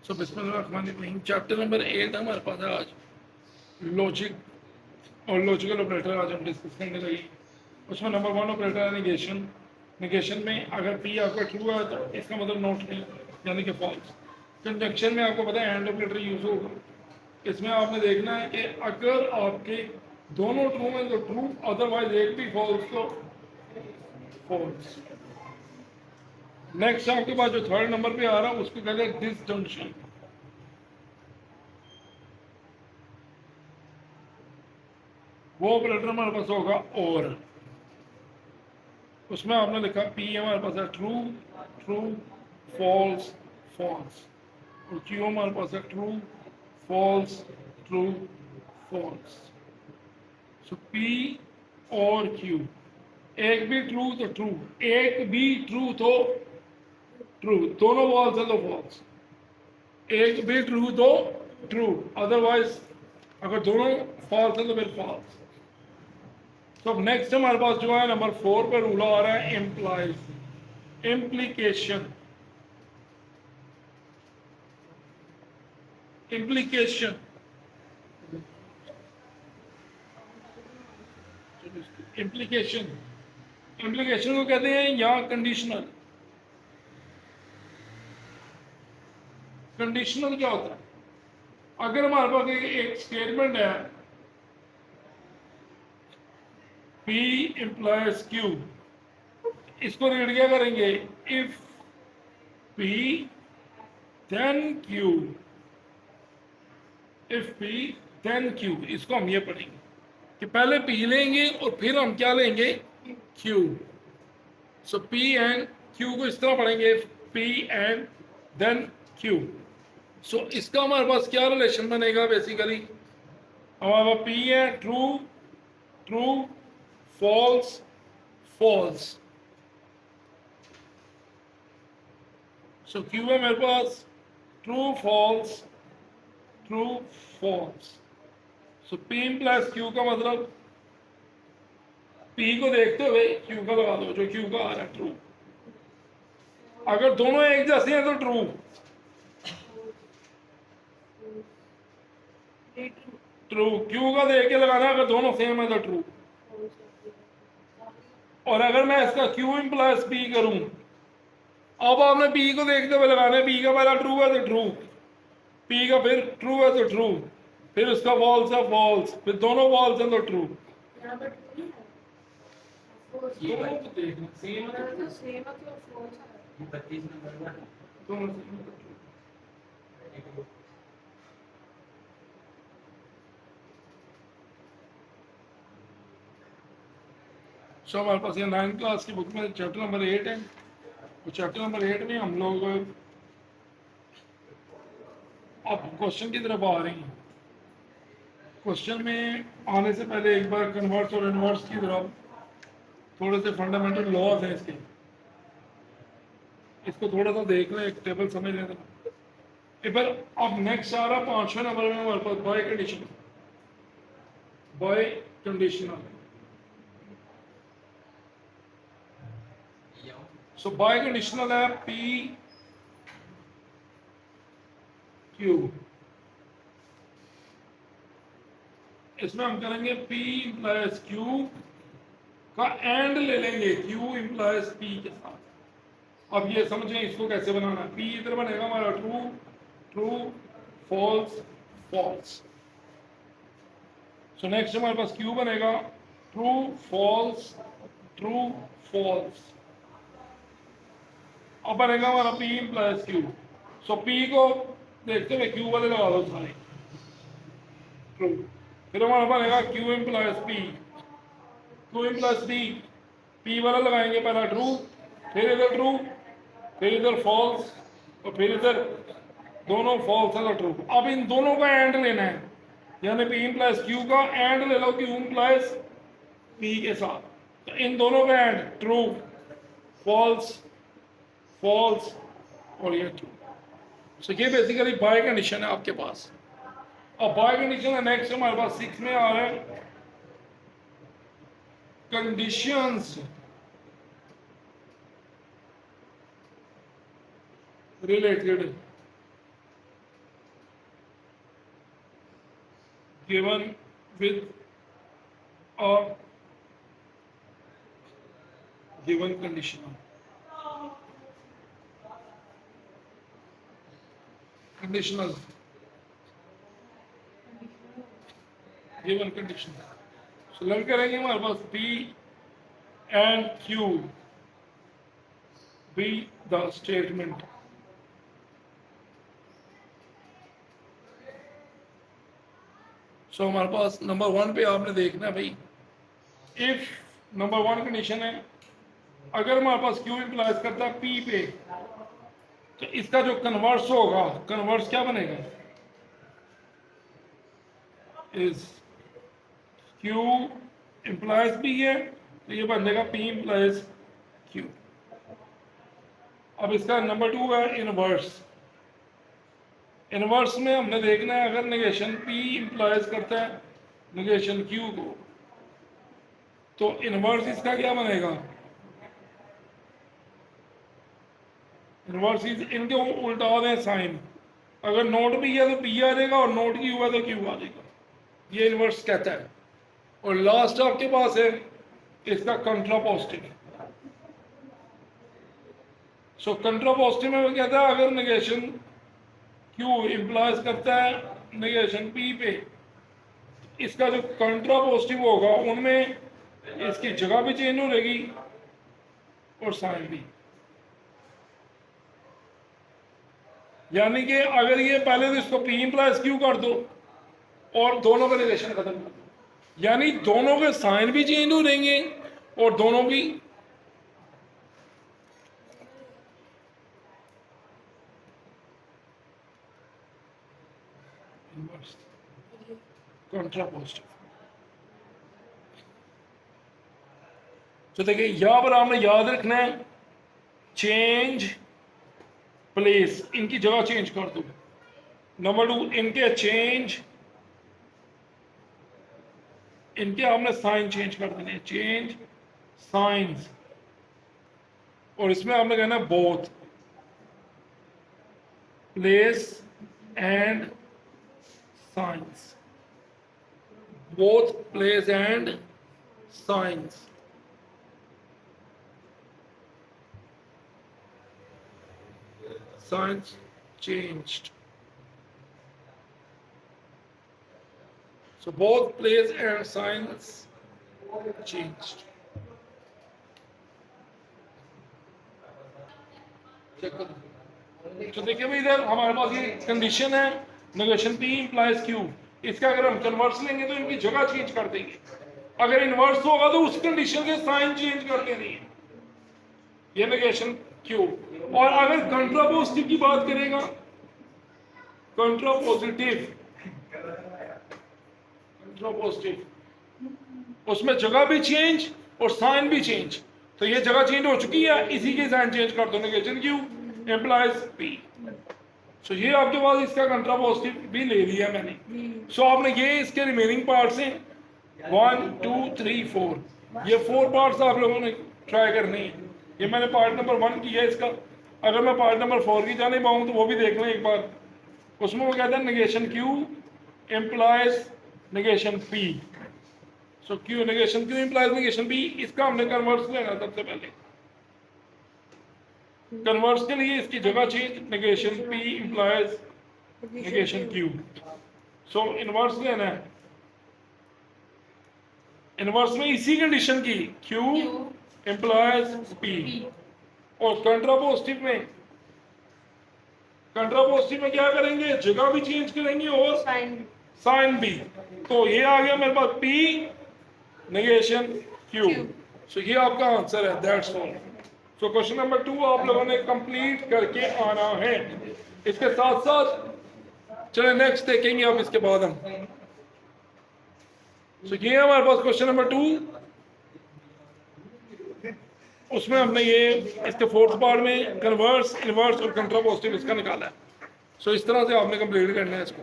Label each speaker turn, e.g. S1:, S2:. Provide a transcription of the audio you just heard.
S1: सो बिस्मिल्लाहिर्रहमानिर्रहीम chapter number 8 हमारे पास है आज लॉजिक और लॉजिकल ऑपरेटर आज हम डिस्कस करने लगे। उसमें नंबर 1 ऑपरेटर है निगेशन। निगेशन में अगर पी आपका ट्रू है तो इसका मतलब नॉट नहीं यानी कि फॉल्स। कंजंक्शन में आपको पता है एंड ऑपरेटर यूज होगा। इसमें आपने देखना है कि अगर आपके दोनों ट्रू हैं तो ट्रू, अदरवाइज एक भी फॉल्स तो फॉल्स। नेक्स्ट आपके पास जो थर्ड नंबर पे आ रहा है उसको कहते हैं डिसजंक्शन। वो ऑपरेटर हमारे पास होगा और उसमें आपने लिखा पी हमारे पास है ट्रू ट्रू फॉल्स फॉल्स, और क्यू हमारे पास है ट्रू फॉल्स ट्रू फॉल्स। सो पी और क्यू, एक भी ट्रू तो ट्रू, एक भी ट्रू तो ट्रू, दोनों फॉल्स है तो फॉल्स। एक भी ट्रू तो ट्रू, अदरवाइज अगर दोनों फॉल्स है तो फिर फॉल्स। तो अब नेक्स्ट हमारे पास जो है नंबर 4 पर रूल आ रहा है implies, implication. Implication implication implication को कहते हैं या कंडीशनल। कंडीशनल क्या होता है? अगर हमारे पास एक स्टेटमेंट है P implies Q, इसको रीड क्या करेंगे? If P then Q, if P then Q। इसको हम ये पढ़ेंगे कि पहले P लेंगे और फिर हम क्या लेंगे? Q। So P and Q को इस तरह पढ़ेंगे, P एंड देन Q। सो इसका हमारे पास क्या रिलेशन बनेगा? बेसिकली हमारे पास P है ट्रू ट्रू फॉल्स फॉल्स। सो क्यू है मेरे पास ट्रू फॉल्स ट्रू फॉल्स। सो पी प्लस क्यू का मतलब पी को देखते हुए क्यू का लगा दो, जो क्यू का आ रहा है ट्रू। अगर दोनों एक जैसे हैं तो ट्रू, ट्रू क्यू का देख के लगाना। अगर दोनों सेम है तो ट्रू। और अगर मैं इसका क्यू प्लस पी करूं, अब आपने पी को देखते हुए लगाना है। पी का पहला ट्रू है तो ट्रू, पी का फिर ट्रू है तो ट्रू, फिर उसका फॉल्स है फॉल्स, फिर दोनों फॉल्स हैं तो ट्रू। दोनों को देखना सेम है तो दोनों सेम है तो true। सो हमारे पास ये 9th क्लास की बुक में चैप्टर नंबर 8 है। और चैप्टर नंबर 8 में हम लोग अब क्वेश्चन की तरफ आ रहे हैं। क्वेश्चन में आने से पहले एक बार कन्वर्स और इनवर्स की तरफ थोड़े से फंडामेंटल लॉज हैं इसके, इसको थोड़ा सा देख लें, एक टेबल समझ लें। तो फिर अब नेक्स्ट आ रहा 5वें नंबर में हमारे पास biconditional. Biconditional, so biconditional है पी क्यू। इसमें हम करेंगे P इंप्लाइज Q का एंड ले लेंगे Q इंप्लाइज P के साथ। अब ये समझें इसको कैसे बनाना है। P इधर बनेगा हमारा true true false false. So next हमारे पास Q बनेगा ट्रू फॉल्स ट्रू फॉल्स। अब बनेगा हमारा P implies Q। So P को देखते हुए Q वाले लगा दो सारे ट्रू, फिर हमारा बनेगा Q implies P, Q implies P, P वाला लगाएंगे पहला ट्रू, फिर इधर ट्रू, फिर इधर फॉल्स, और फिर इधर दोनों फॉल्स है तो ट्रू। अब इन दोनों का एंड लेना है, यानी P इंप्लाइज Q का एंड ले लो Q इंप्लाइज P के साथ। तो इन दोनों का एंड ट्रू फॉल्स फॉल्स और ये ट्रू। सो ये बेसिकली बाय कंडीशन है आपके पास। अब बाय कंडीशन है नेक्स्ट हमारे पास 6 में आ रहा है conditions related given with a given conditional given conditional. So learn करेंगे हमारे पास P and Q be the statement. So हमारे पास नंबर 1 पे आपने देखना है भाई, इफ नंबर 1 कंडीशन है, अगर हमारे पास Q इम्प्लाइज करता है P पे, तो इसका जो कन्वर्स होगा, कन्वर्स क्या बनेगा, इज Q इम्प्लाइज P है, तो ये बन जाएगा P इम्प्लाइज Q. अब इसका नंबर 2 है इनवर्स. इनवर्स में हमने देखना है, अगर नेगेशन P इम्प्लाइज करता है नेगेशन Q को, तो इनवर्स इसका क्या बनेगा, इनवर्स इनके उल्टा दें साइन. अगर नोट P है तो P आ जाएगा और नोट Q है तो Q आ जाएगा. ये इनवर्स कहता है. और लास्ट आपके पास है इसका कंट्रापोजिटिव. सो कंट्रापोजिटिव में वो कहता है, अगर नेगेशन Q इम्प्लाइज करता है नेगेशन P पे, इसका जो कंट्रापोजिटिव होगा उनमें इसकी जगह भी चेंज हो जाएगी और साइन भी. यानी कि अगर ये पहले तो इसको P इम्प्लाइज Q कर दो और दोनों का रिलेशन खत्म कर दो, यानी दोनों के साइन भी चेंज हो जाएंगे और दोनों की कंट्रापोजिटिव. तो देखिए यहां पर आपने याद रखना है, चेंज प्लेस, इनकी जगह चेंज कर दो. नंबर 2 इनके चेंज, इनके आपने साइन चेंज कर देने, चेंज साइंस. और इसमें आपने कहना है both place and science, both place and signs. Signs changed. So both place and signs changed. तो देखिए भाई, इधर हमारे पास ये कंडीशन है, नेगेशन P इम्प्लाइज Q. इसका अगर हम कन्वर्स लेंगे तो इनकी जगह चेंज कर देंगे. अगर इनवर्स होगा तो उस कंडीशन के साइन चेंज कर देनी है, ये नेगेशन Q. और अगर कंट्रापोजिटिव की बात करेगा, कंट्रापोजिटिव उसमें जगह भी चेंज और साइन भी चेंज. तो ये जगह चेंज हो चुकी है, इसी के साइन चेंज कर दो, नेगेशन Q इम्प्लाइज P. सो ये आपके पास इसका कंट्रापोजिटिव भी ले लिया मैंने. सो आपने ये इसके रिमेनिंग पार्ट्स हैं 1 2 3 4, ये 4 पार्ट्स आप लोगों ने ट्राई करने हैं. ये मैंने पार्ट नंबर 1 किया है इसका. अगर मैं पार्ट नंबर 4 की जाने पाऊँ तो वो भी देख लें एक बार. उसमें वो कहता है negation Q implies negation P. सो Q negation Q implies negation P, इसका हमने कन्वर्स लेना सबसे पहले. कन्वर्स के लिए इसकी जगह change, negation P implies negation Q. सो इनवर्स लेना है. इनवर्स में इसी कंडीशन की Q इम्प्लाइज P. और कंट्रापोजिटिव में क्या करेंगे, जगह भी चेंज करेंगे और साइन भी. तो ये आ गया मेरे पास P नेगेशन Q. सो ये आपका आंसर है, that's all. So question number 2 आप लोगों ने कंप्लीट करके आना है. इसके साथ साथ चले नेक्स्ट देखेंगे अब इसके बाद हम. सो ये हमारे पास क्वेश्चन नंबर 2, उसमें हमने ये इसके 4th पार्ट में कन्वर्स, इनवर्स और कंट्रापोजिटिव इसका निकाला है. सो इस तरह से आपने कंप्लीट करना है इसको.